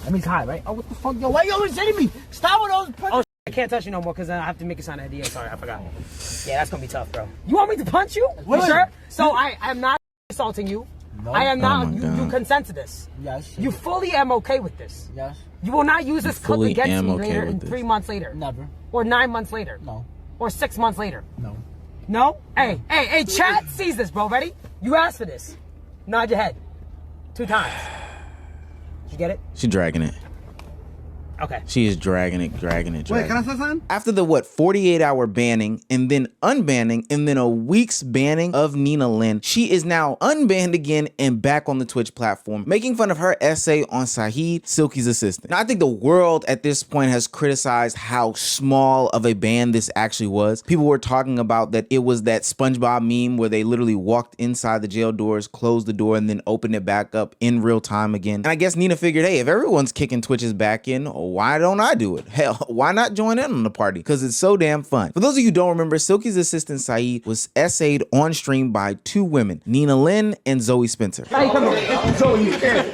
That means hi, right? Oh, what the fuck, yo? Why you always hitting me? Stop with those. Oh, I can't touch you no more because I have to make a sign of idea. Sorry, I forgot. Yeah, that's gonna be tough, bro. You want me to punch you? You sure? So I am not assaulting you. No. I am not. You consent to this. Yes. You fully am okay with this. Yes. You will not use this clip against me later in 3 months later. Never. Or 9 months later. No. Or 6 months later. No. No? Hey, chat sees this, bro. Ready? You asked for this. Nod your head. 2 times. Did you get it? She's dragging it. Okay. She is dragging it. Wait, can I say something? After the 48-hour banning and then unbanning and then a week's banning of Nina Lynn, she is now unbanned again and back on the Twitch platform, making fun of her essay on Saeed, Silky's assistant. Now, I think the world at this point has criticized how small of a ban this actually was. People were talking about that it was that SpongeBob meme where they literally walked inside the jail doors, closed the door, and then opened it back up in real time again. And I guess Nina figured, hey, if everyone's kicking Twitch's back in, why don't I do it? Hell, why not join in on the party? Because it's so damn fun. For those of you who don't remember, Silky's assistant Saeed was essayed on stream by 2 women, Nina Lynn and Zoe Spencer. Zoe, you can't. Zoe, you can't.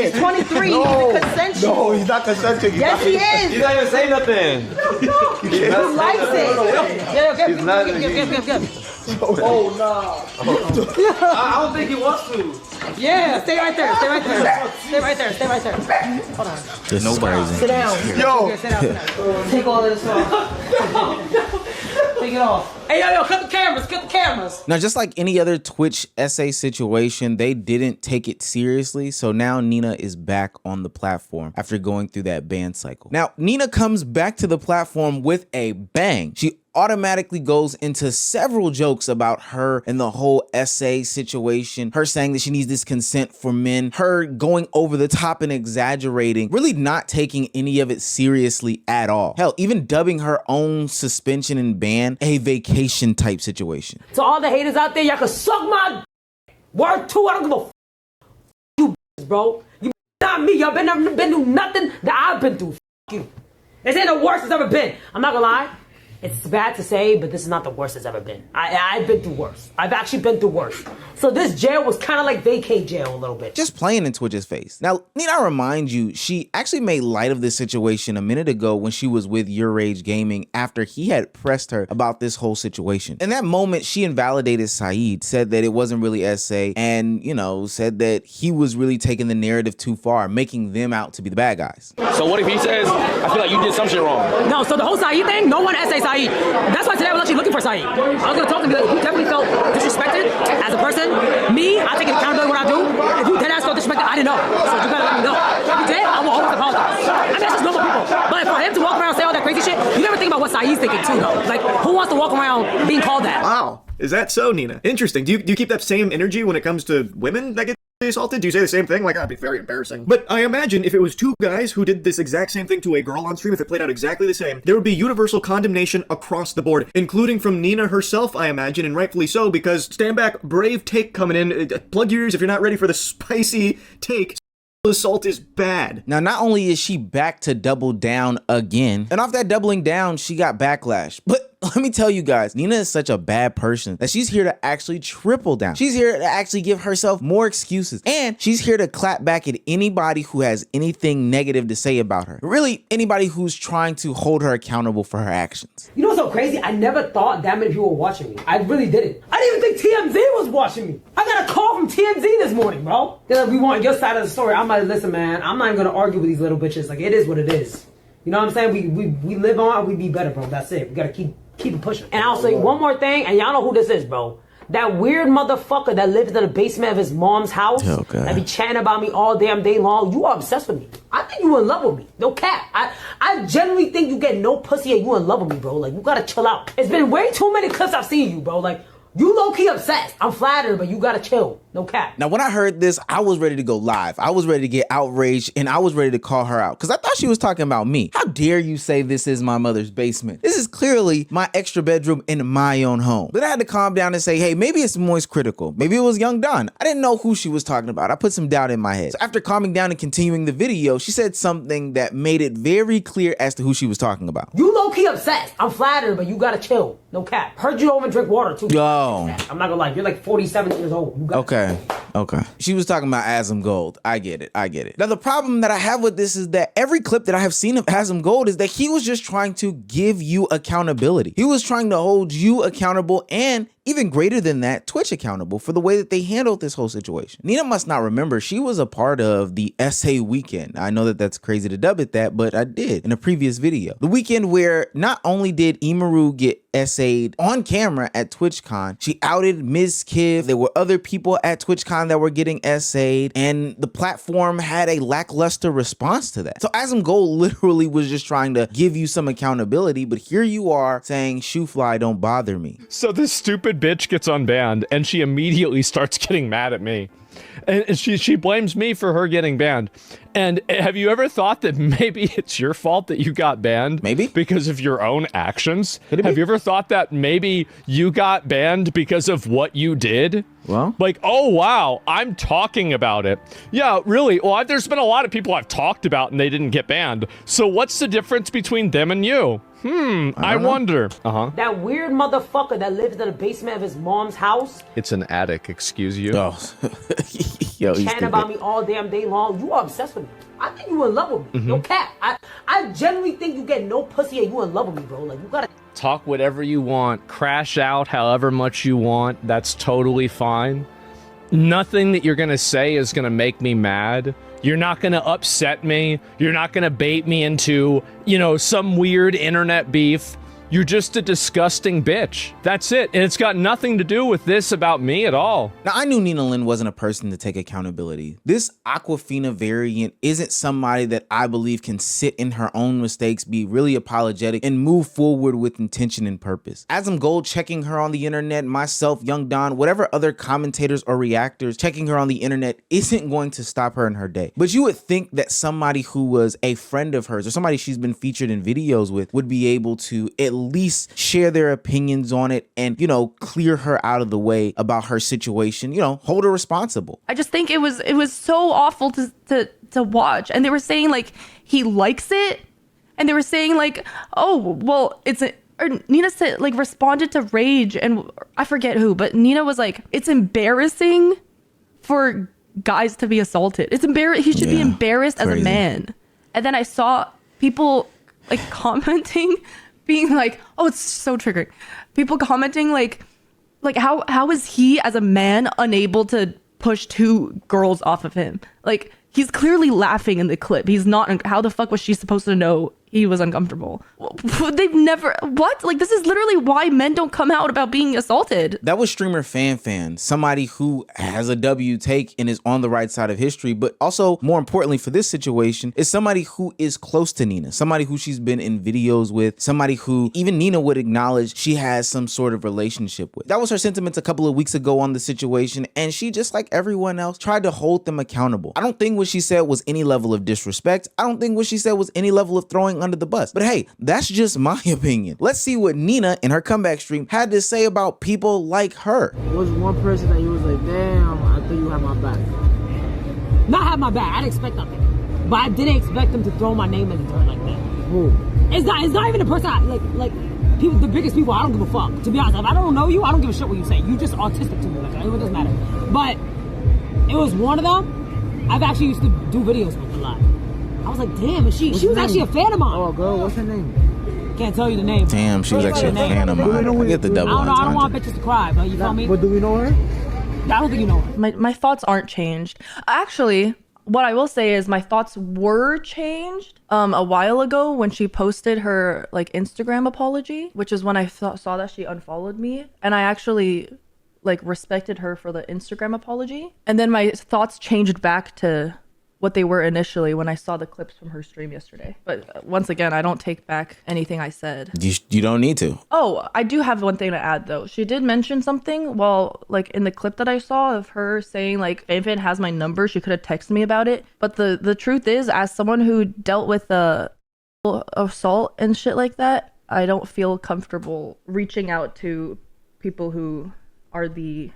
He's 23. No, he's consensual. No, he's not consensual. Yes, he is. He's not even saying nothing. He likes it. Give. Oh, no. I don't think he wants to. Yeah, stay right there. Stay right there. Stay right there. Stay right there. Hold on. This is crazy. Sit down. Yo. Sit down. Take all of this off. Take it off. Hey, yo, cut the cameras. Cut the cameras. Now, just like any other Twitch essay situation, they didn't take it seriously. So now Nina is back on the platform after going through that ban cycle. Now, Nina comes back to the platform with a bang. She automatically goes into several jokes about her and the whole essay situation, her saying that she needs this consent for men, her going over the top and exaggerating, really not taking any of it seriously at all. Hell, even dubbing her own suspension and ban a vacation type situation. To all the haters out there, y'all can suck my word too. I don't give a you, bro. You not me. Y'all been through nothing that I've been through. You. This ain't the worst it's ever been. I'm not gonna lie. It's bad to say, but this is not the worst it's ever been. I've been through worse. I've actually been through worse. So this jail was kind of like vacate jail a little bit. Just playing in Twitch's face. Now, need I remind you, she actually made light of this situation a minute ago when she was with Your Rage Gaming after he had pressed her about this whole situation. In that moment, she invalidated Saeed, said that it wasn't really essay, and, you know, said that he was really taking the narrative too far, making them out to be the bad guys. So what if he says, I feel like you did some shit wrong? No, so the whole Saeed thing, no one essays Saeed. That's why today I was actually looking for Saeed. I was going to talk to him because he definitely felt disrespected as a person. Me, I take accountability what I do. If you dead ass felt disrespected, I didn't know. So you gotta let me know. If you did, I will always apologize. I mean, that's just normal people. But for him to walk around and say all that crazy shit, you never think about what Saeed's thinking too, though. Like, who wants to walk around being called that? Wow. Is that so, Nina? Interesting. Do you keep that same energy when it comes to women that get assaulted? Do you say the same thing? Like, that'd be very embarrassing. But I imagine if it was 2 guys who did this exact same thing to a girl on stream, if it played out exactly the same, there would be universal condemnation across the board, including from Nina herself, I imagine, and rightfully so, because stand back, brave take coming in. Plug your ears if you're not ready for the spicy take. Assault is bad. Now, not only is she back to double down again, and off that doubling down, she got backlash. But let me tell you guys, Nina is such a bad person that she's here to actually triple down. She's here to actually give herself more excuses. And she's here to clap back at anybody who has anything negative to say about her. Really, anybody who's trying to hold her accountable for her actions. You know what's so crazy? I never thought that many people were watching me. I really didn't. I didn't even think TMZ was watching me. I got a call from TMZ this morning, bro. They're like, we want your side of the story. I'm like, listen, man, I'm not even gonna argue with these little bitches. Like, it is what it is. You know what I'm saying? We live on, we be better, bro. That's it. We gotta keep it pushing. And I'll say one more thing, and y'all know who this is, bro. That weird motherfucker that lives in the basement of his mom's house, that be chatting about me all damn day long. You are obsessed with me. I think you in love with me. No cap. I genuinely think you get no pussy and you in love with me, bro. Like, you gotta chill out. It's been way too many clips I've seen you, bro. Like, you low-key obsessed. I'm flattered, but you gotta chill. No cap. Now, when I heard this, I was ready to go live. I was ready to get outraged, and I was ready to call her out because I thought she was talking about me. How dare you say this is my mother's basement? This is clearly my extra bedroom in my own home. Then I had to calm down and say, hey, maybe it's Moist Critical. Maybe it was Young Don. I didn't know who she was talking about. I put some doubt in my head. So after calming down and continuing the video, she said something that made it very clear as to who she was talking about. You low-key obsessed. I'm flattered, but you gotta chill. No cap. Heard you don't even drink water, too. Yo. I'm not gonna lie. You're like 47 years old. You gotta Okay. Okay. She was talking about Asmongold. I get it. Now, the problem that I have with this is that every clip that I have seen of Asmongold is that he was just trying to give you accountability. He was trying to hold you accountable and even greater than that, Twitch accountable for the way that they handled this whole situation. Nina must not remember she was a part of the essay weekend. I know that that's crazy to dub it that, but I did in a previous video. The weekend where not only did Imaru get essayed on camera at TwitchCon, she outed Ms. Kiv. There were other people at TwitchCon that were getting essayed, and the platform had a lackluster response to that. So Asmongold literally was just trying to give you some accountability, but here you are saying, "Shoe fly, don't bother me." So this stupid bitch gets unbanned and she immediately starts getting mad at me. And she blames me for her getting banned. And have you ever thought that maybe it's your fault that you got banned? Maybe. Because of your own actions? Could it be? Have you ever thought that maybe you got banned because of what you did? Well, like, oh, wow, I'm talking about it. Yeah, really. Well, there's been a lot of people I've talked about and they didn't get banned. So what's the difference between them and you? I wonder. That weird motherfucker that lives in the basement of his mom's house. It's an attic, excuse you. oh. Yo, he's Chatting about me all damn day long. You are obsessed with me. I think you in love with me. No cap. I genuinely think you get no pussy and you in love with me, bro. Like, you gotta Talk whatever you want. Crash out however much you want. That's totally fine. Nothing that you're gonna say is gonna make me mad. You're not gonna upset me. You're not gonna bait me into, you know, some weird internet beef. You're just a disgusting bitch. That's it. And it's got nothing to do with this about me at all. Now, I knew Nina Lynn wasn't a person to take accountability. This Aquafina variant isn't somebody that I believe can sit in her own mistakes, be really apologetic, and move forward with intention and purpose. Asmongold checking her on the internet, myself, Young Don, whatever other commentators or reactors checking her on the internet isn't going to stop her in her day. But you would think that somebody who was a friend of hers or somebody she's been featured in videos with would be able to at least share their opinions on it and, you know, clear her out of the way about her situation, you know, hold her responsible. I just think it was so awful to watch. And they were saying like he likes it, and they were saying like, oh well, or Nina said like responded to Rage, and I forget who, but Nina was like, it's embarrassing for guys to be assaulted. It's he should be embarrassed as a man. And then I saw people like commenting being like, oh, it's so triggering. People commenting like how is he as a man unable to push two girls off of him? Like, he's clearly laughing in the clip. He's not. How the fuck was she supposed to know he was uncomfortable? They've never. What? Like, this is literally why men don't come out about being assaulted. That was streamer Fan, somebody who has a W take and is on the right side of history, but also more importantly for this situation is somebody who is close to Nina, somebody who she's been in videos with, somebody who even Nina would acknowledge she has some sort of relationship with. That was her sentiments a couple of weeks ago on the situation, and she, just like everyone else, tried to hold them accountable. I don't think what she said was any level of disrespect. I don't think what she said was any level of throwing under the bus. But hey, that's just my opinion. Let's see what Nina in her comeback stream had to say about people like her. There was one person that he was like, damn, I think you have my back. Not have my back, I didn't expect nothing. But I didn't expect him to throw my name in the dirt like that. Who? It's not even a person like people, the biggest people, I don't give a fuck. To be honest, if I don't know you, I don't give a shit what you say. You just autistic to me, like, it doesn't matter. But it was one of them I've actually used to do videos with a lot. I was like, damn, and she was actually a fan of mine. Oh, girl, what's her name? Can't tell you the name. Damn, she was actually a fan of mine. I get the double I don't want entendre. bitches to cry, but you feel me? But do we know her? I don't think you know her. My thoughts aren't changed. Actually, what I will say is my thoughts were changed a while ago when she posted her like Instagram apology, which is when I saw that she unfollowed me, and I actually like respected her for the Instagram apology. And then my thoughts changed back to what they were initially when I saw the clips from her stream yesterday. But once again, I don't take back anything I said. You don't need to. Oh, I do have one thing to add though. She did mention something while like in the clip that I saw of her saying like, Fan has my number, she could have texted me about it. But the truth is, as someone who dealt with assault and shit like that, I don't feel comfortable reaching out to people who are the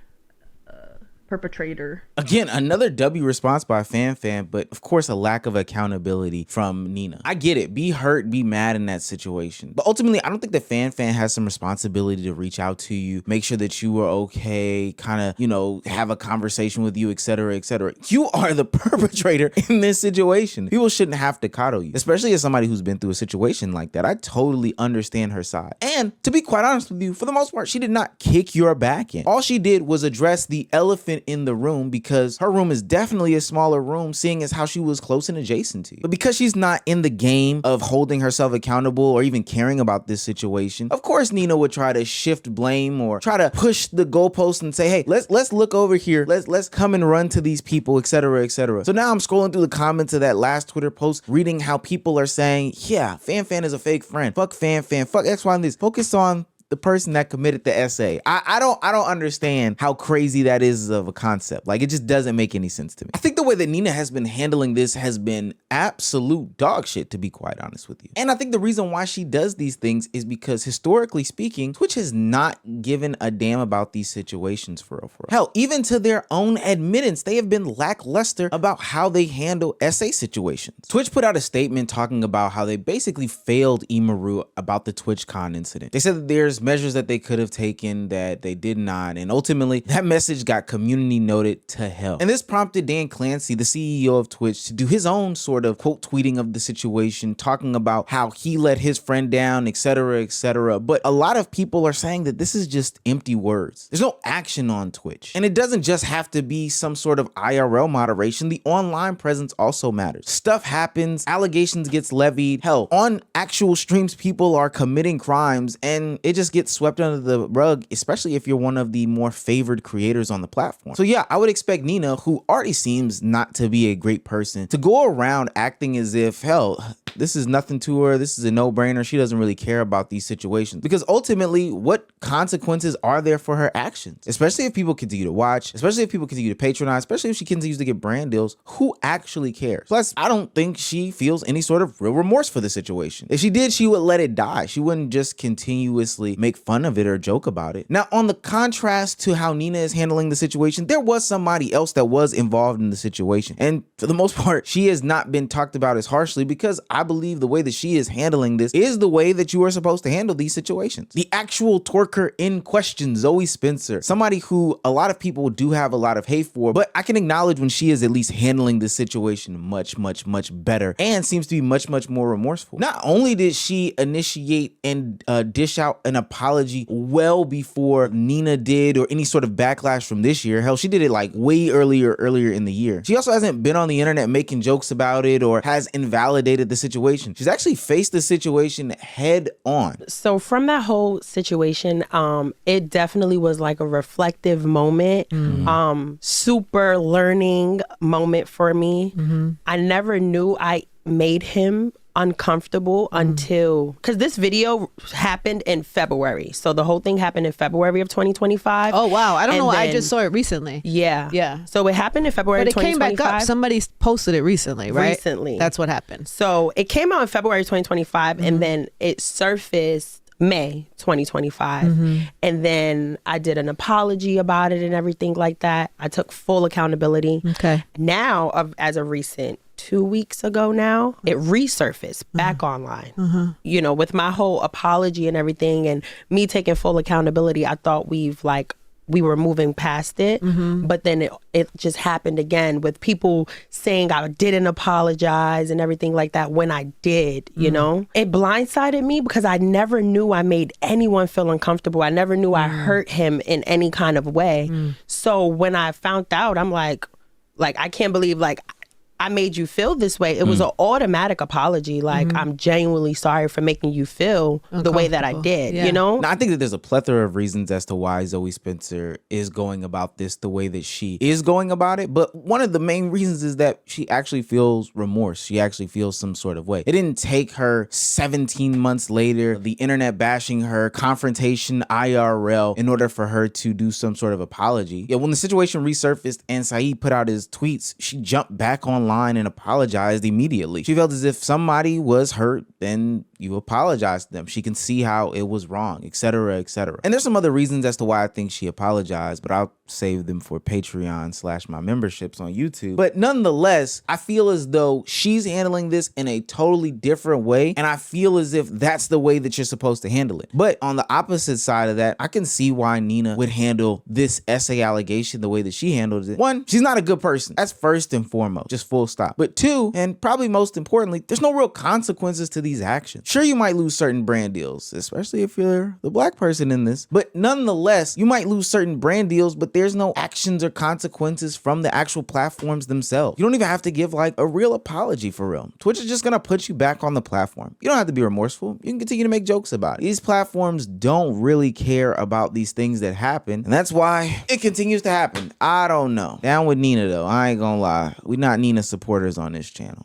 perpetrator. Again, another W response by Fan, but of course a lack of accountability from Nina. I get it. Be hurt, be mad in that situation. But ultimately, I don't think that Fan has some responsibility to reach out to you, make sure that you are okay, kind of, you know, have a conversation with you, etc., etc. You are the perpetrator in this situation. People shouldn't have to coddle you, especially as somebody who's been through a situation like that. I totally understand her side. And to be quite honest with you, for the most part, she did not kick your back in. All she did was address the elephant in the room, because her room is definitely a smaller room, seeing as how she was close and adjacent to you. But because she's not in the game of holding herself accountable or even caring about this situation, of course Nina would try to shift blame or try to push the goalpost and say, hey, let's look over here, let's come and run to these people, etc., etc. So now I'm scrolling through the comments of that last Twitter post, reading how people are saying, yeah, Fan is a fake friend, fuck Fan, fuck X, Y, and this. Focus on the person that committed the essay. I don't understand how crazy that is of a concept. Like, it just doesn't make any sense to me. I think the way that Nina has been handling this has been absolute dog shit, to be quite honest with you. And I think the reason why she does these things is because, historically speaking, Twitch has not given a damn about these situations for real. Hell, even to their own admittance, they have been lackluster about how they handle essay situations. Twitch put out a statement talking about how they basically failed Imaru about the TwitchCon incident. They said that there's measures that they could have taken that they did not, and ultimately that message got community noted to hell. And this prompted Dan Clancy, the CEO of Twitch, to do his own sort of quote tweeting of the situation, talking about how he let his friend down, etc., etc. But a lot of people are saying that this is just empty words. There's no action on Twitch, and it doesn't just have to be some sort of IRL moderation. The online presence also matters. Stuff happens, allegations gets levied. Hell, on actual streams, people are committing crimes, and it just gets swept under the rug, especially if you're one of the more favored creators on the platform. So yeah, I would expect Nina, who already seems not to be a great person, to go around acting as if, hell, this is nothing to her, this is a no-brainer, she doesn't really care about these situations. Because ultimately, what consequences are there for her actions? Especially if people continue to watch, especially if people continue to patronize, especially if she continues to get brand deals, who actually cares? Plus, I don't think she feels any sort of real remorse for the situation. If she did, she would let it die. She wouldn't just continuously make fun of it or joke about it. Now, on the contrast to how Nina is handling the situation, there was somebody else that was involved in the situation. And for the most part, she has not been talked about as harshly, because I believe the way that she is handling this is the way that you are supposed to handle these situations. The actual twerker in question, Zoe Spencer, somebody who a lot of people do have a lot of hate for, but I can acknowledge when she is at least handling this situation much better and seems to be much more remorseful. Not only did she initiate and dish out an apology well before Nina did, or any sort of backlash from this year. Hell, she did it like way earlier in the year. She also hasn't been on the internet making jokes about it or has invalidated the situation. She's actually faced the situation head on. So from that whole situation, it definitely was like a reflective moment, super learning moment for me. I never knew I made him uncomfortable until, because this video happened in February, so the whole thing happened in February of 2025. Oh wow, I don't know, then, I just saw it recently. Yeah, so it happened in February, but it came back up. Somebody posted it recently, right? That's what happened. So it came out in February 2025, and then it surfaced May 2025, and then I did an apology about it and everything like that. I took full accountability. Okay. Now, as a recent 2 weeks ago now, it resurfaced back online. You know, with my whole apology and everything and me taking full accountability, I thought we were moving past it, but then it just happened again with people saying I didn't apologize and everything like that when I did, you know? It blindsided me because I never knew I made anyone feel uncomfortable. I never knew I hurt him in any kind of way. So when I found out, I'm like, I can't believe, I made you feel this way. It was an automatic apology. I'm genuinely sorry for making you feel the way that I did, you know? Now, I think that there's a plethora of reasons as to why Zoe Spencer is going about this the way that she is going about it. But one of the main reasons is that she actually feels remorse. She actually feels some sort of way. It didn't take her 17 months later, the internet bashing her, confrontation IRL, in order for her to do some sort of apology. Yeah, when the situation resurfaced and Saeed put out his tweets, she jumped back online and apologized immediately. She felt as if somebody was hurt then you apologize to them. She can see how it was wrong, etc., etc. And there's some other reasons as to why I think she apologized, but I'll save them for Patreon / my memberships on YouTube. But nonetheless, I feel as though she's handling this in a totally different way, and I feel as if that's the way that you're supposed to handle it. But on the opposite side of that, I can see why Nina would handle this essay allegation the way that she handled it. One, she's not a good person. That's first and foremost, just full stop. But two, and probably most importantly, there's no real consequences to these actions. Sure, you might lose certain brand deals, especially if you're the black person in this, but nonetheless, you might lose certain brand deals, but there's no actions or consequences from the actual platforms themselves. You don't even have to give like a real apology for real. Twitch is just gonna put you back on the platform. You don't have to be remorseful. You can continue to make jokes about it. These platforms don't really care about these things that happen, and that's why it continues to happen. I don't know. Down with Nina though. I ain't gonna lie. We're not Nina supporters on this channel.